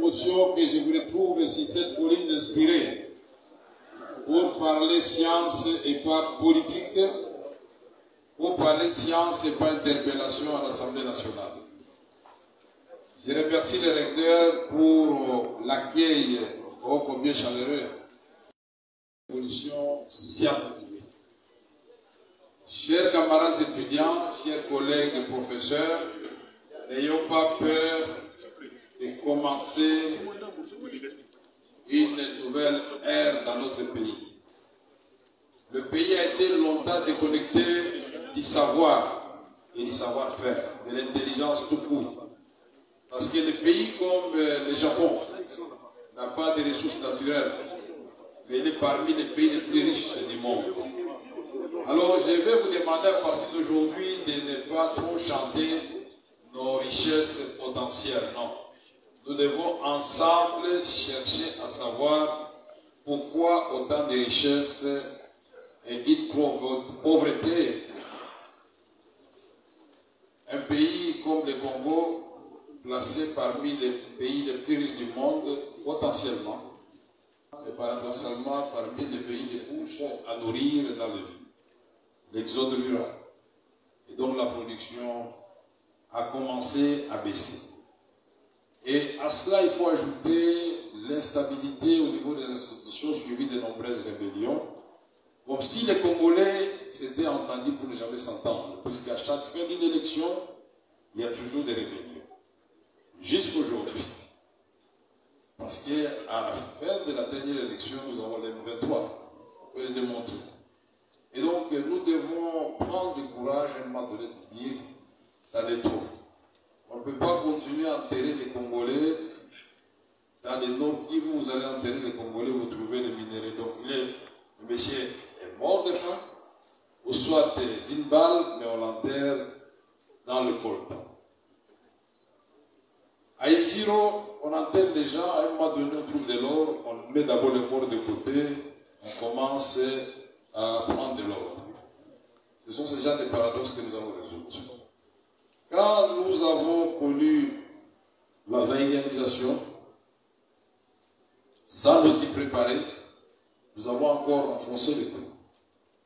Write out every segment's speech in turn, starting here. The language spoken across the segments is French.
L'émotion que je vous retrouve sur cette colline inspirée pour parler science et pas politique, pour parler science et pas interpellation à l'Assemblée nationale. Je remercie le recteur pour l'accueil ô combien chaleureux. Évolution scientifique. Chers camarades étudiants, chers collègues et professeurs, n'ayons pas peur de commencer une nouvelle ère dans notre pays. Le pays a été longtemps déconnecté du savoir et du savoir-faire, de l'intelligence tout court. Parce que les pays comme le Japon n'a pas de ressources naturelles, mais il est parmi les pays les plus riches du monde. Alors je vais vous demander à partir d'aujourd'hui de ne pas trop chanter nos richesses potentielles, non. Nous devons ensemble chercher à savoir pourquoi autant de richesses et une pauvreté. Un pays comme le Congo, placé parmi les pays les plus riches du monde, potentiellement, et paradoxalement parmi les pays les plus à nourrir dans le vie. L'exode rural. Et donc la production a commencé à baisser. Et à cela, il faut ajouter l'instabilité au niveau des institutions suivie de nombreuses rébellions, comme si les Congolais s'étaient entendus pour ne jamais s'entendre, puisqu'à chaque fin d'une élection, il y a toujours des rébellions. Jusqu'aujourd'hui. Parce qu'à la fin de la dernière élection, nous avons les 23. On peut le démontrer. Et donc, nous devons prendre du courage à un moment donné de dire, ça l'est trop. On ne peut pas continuer à enterrer les Congolais. Dans le Nord Kivu, vous allez enterrer les Congolais, vous trouvez les minéraux. Donc, le monsieur est mort de faim, ou soit d'une balle, mais on l'enterre dans le coltan. À Isiro, on enterre les gens, à un moment donné, on trouve de l'or, on met d'abord le corps de côté, on commence à prendre de l'or. Ce sont ces genres de paradoxes que nous allons résoudre. Quand nous avons connu la zaïnianisation, sans nous y préparer, nous avons encore enfoncé le trou.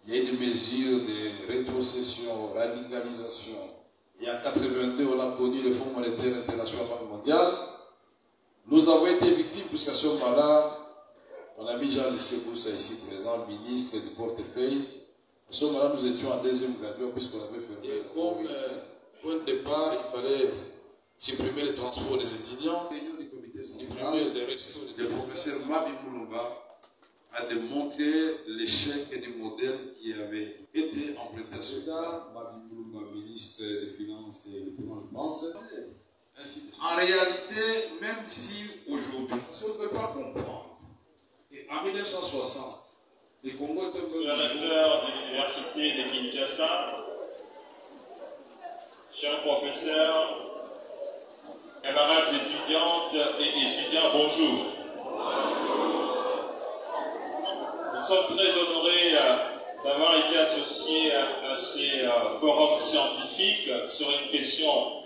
Il y a eu des mesures de rétrocession, radicalisation. Et en 82, on a connu le Fonds monétaire international mondial. Nous avons été victimes, puisqu'à ce moment-là, on a mis Jean Lissé-Boussa ici présent, ministre du portefeuille. À ce moment-là, nous étions en deuxième gradure, puisqu'on avait fermé. Et comme point de départ, il fallait supprimer les transports des étudiants, du comité supprimer les restos. Le professeur Mabi Moulumba a démontré l'échec du modèle qui avait été en présentation. Mabi Moulumba, ministre des Finances et des Finances, je pense. En réalité, même si aujourd'hui, si on ne peut pas comprendre, et en 1960, les Congo étaient un peu... Monsieur le recteur de l'université de Kinshasa, chers professeurs, camarades étudiantes et étudiants, bonjour. Nous sommes très honorés d'avoir été associés à ces forums scientifiques sur une question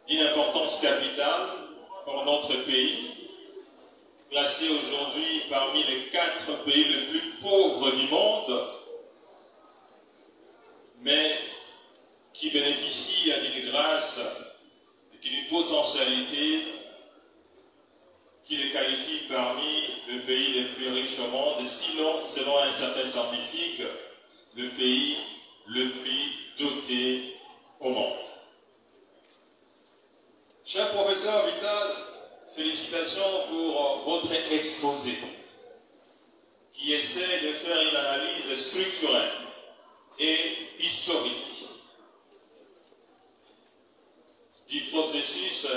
d'une importance capitale pour notre pays, classé aujourd'hui parmi les 4 pays les plus pauvres du monde, mais qui bénéficie d'une grâce et d'une potentialité qui les qualifie parmi les pays les plus riches au monde, et sinon, selon un certain scientifique, le pays le plus doté au monde. Cher professeur Vital, félicitations pour votre exposé qui essaie de faire une analyse structurelle et historique du processus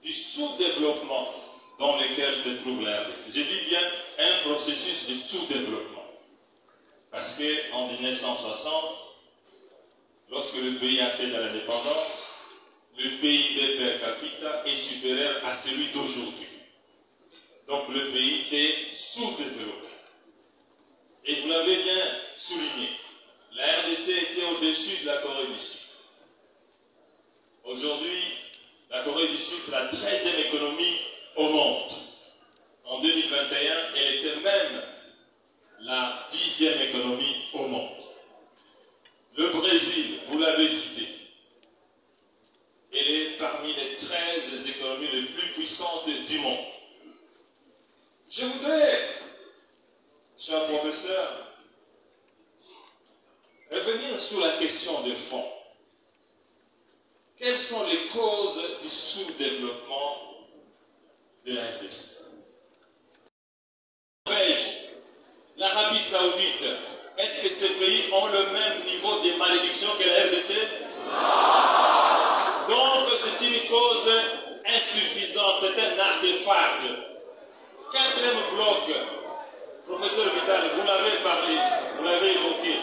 du sous-développement dans lequel se trouve la RDC. Je dis bien un processus de sous-développement. Parce qu'en 1960, lorsque le pays accède à l'indépendance, le PIB per capita est supérieur à celui d'aujourd'hui. Donc le pays s'est sous-développé. Et vous l'avez bien souligné, la RDC était au-dessus de la Corée du Sud. Aujourd'hui, la Corée du Sud, c'est la 13e économie au monde. En 2021, elle était même la 10e économie au monde. Le Brésil, vous l'avez cité, elle est parmi les 13 économies les plus puissantes du monde. Je voudrais, cher professeur, revenir sur la question de fond. Quelles sont les causes du sous-développement de la RDC? L'Arabie Saoudite, est-ce que ces pays ont le même niveau de malédiction que la RDC? Donc c'est une cause insuffisante, c'est un artefact. Quatrième bloc, professeur Vital, vous l'avez parlé, vous l'avez évoqué,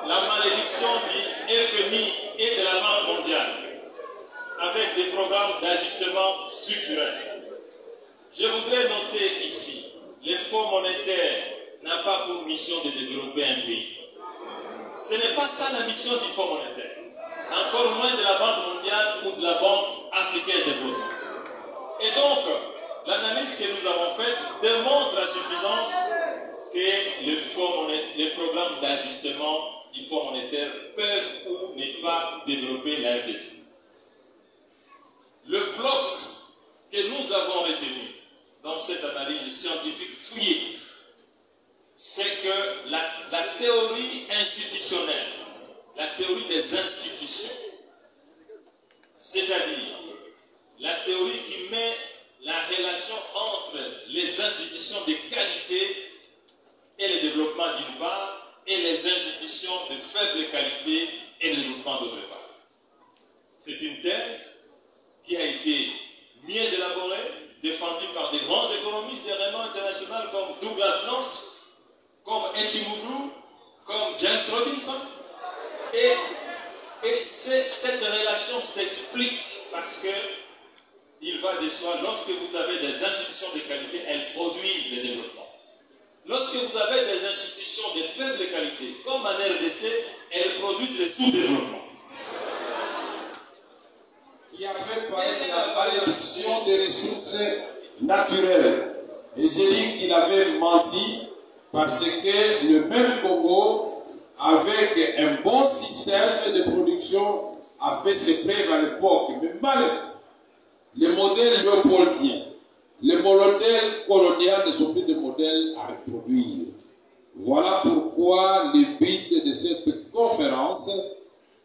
la malédiction du FMI et de la Banque mondiale, avec des programmes d'ajustement structurel. Je voudrais noter ici, les fonds monétaires n'a pas pour mission de développer un pays. Ce n'est pas ça la mission du Fonds monétaire. Encore moins de la Banque mondiale ou de la Banque africaine de développement. Et donc, l'analyse que nous avons faite démontre à suffisance que les programmes d'ajustement du Fonds monétaire peuvent ou ne pas développer la RDC. Le bloc que nous avons retenu dans cette analyse scientifique fouillée, c'est que la théorie institutionnelle, la théorie des institutions, c'est-à-dire la théorie qui met la relation entre les institutions de qualité et le développement d'une part, et les institutions de faible qualité et le développement d'autre part. C'est une thèse qui a été mieux élaborée, défendue par des grands économistes de renom international comme Douglas North, comme Echimoglu, comme James Robinson. Et cette relation s'explique parce que il va de soi, lorsque vous avez des institutions de qualité, elles produisent le développement. Lorsque vous avez des institutions de faible qualité, comme en RDC, elles produisent le sous-développement. Qui avait parlé de la réduction des ressources naturelles. Et j'ai dit qu'il avait menti parce que le même Congo, avec un bon système de production, a fait ses preuves à l'époque. Mais malheureusement, les modèles léopoldiens, les modèles coloniaux ne sont plus des modèles à reproduire. Voilà pourquoi le but de cette conférence,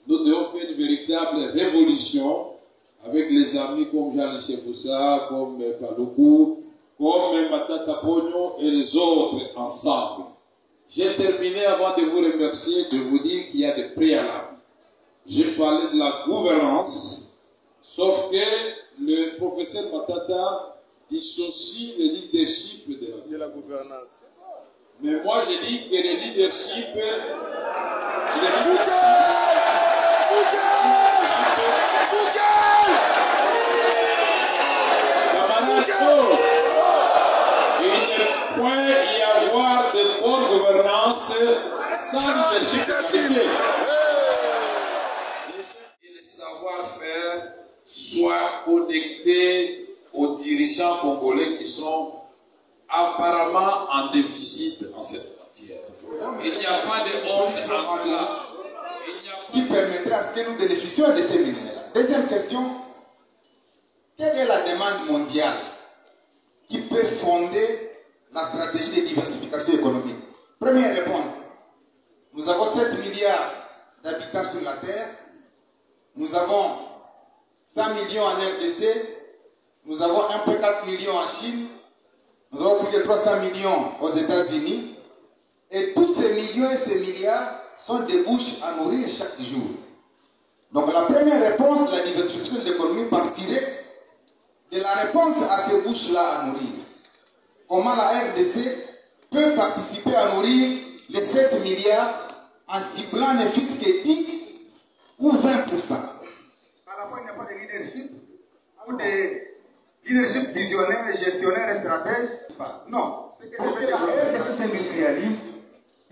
nous devons faire une véritable révolution avec les amis comme Jean-Luc Boussa, comme Paloukou, comme Matata Pogno et les autres ensemble. J'ai terminé avant de vous remercier, de vous dire qu'il y a des préalables. J'ai parlé de la gouvernance, sauf que le professeur Matata dissocie le leadership de la gouvernance. Mais moi, j'ai dit que le leadership il ne peut y avoir de bonne gouvernance sans légitimité. Et le savoir-faire soit connecté aux dirigeants congolais qui sont apparemment en déficit en cette matière. Il n'y a pas de honte en cela. Qui permettra à ce que nous bénéficions de ces minéraux. Deuxième question, quelle est la demande mondiale qui peut fonder la stratégie de diversification économique? Première réponse, nous avons 7 milliards d'habitants sur la Terre, nous avons 100 millions en RDC, nous avons 1,4 million en Chine, nous avons plus de 300 millions aux États-Unis, et tous ces millions et ces milliards sont des bouches à nourrir chaque jour. Donc la première réponse de la diversification de l'économie partirait de la réponse à ces bouches-là à nourrir. Comment la RDC peut participer à nourrir les 7 milliards en ciblant ne fût-ce que 10 ou 20%. À la fois, il n'y a pas de leadership ou de leadership visionnaire, gestionnaire et stratège. Non. Pour que la RDC s'industrialise,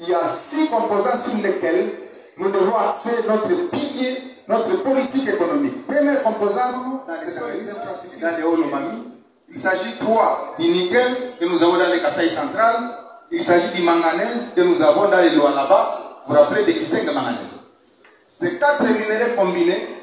il y a 6 composantes sur lesquelles nous devons axer notre pilier, notre politique économique. Première composante, ce sont les infrastructures dans les Olomami, Il s'agit 3 du nickel que nous avons dans le Kasaï central. Il s'agit du manganèse que nous avons dans les Lualaba. Vous vous rappelez de Kisenga manganèse. Ces 4 minéraux combinés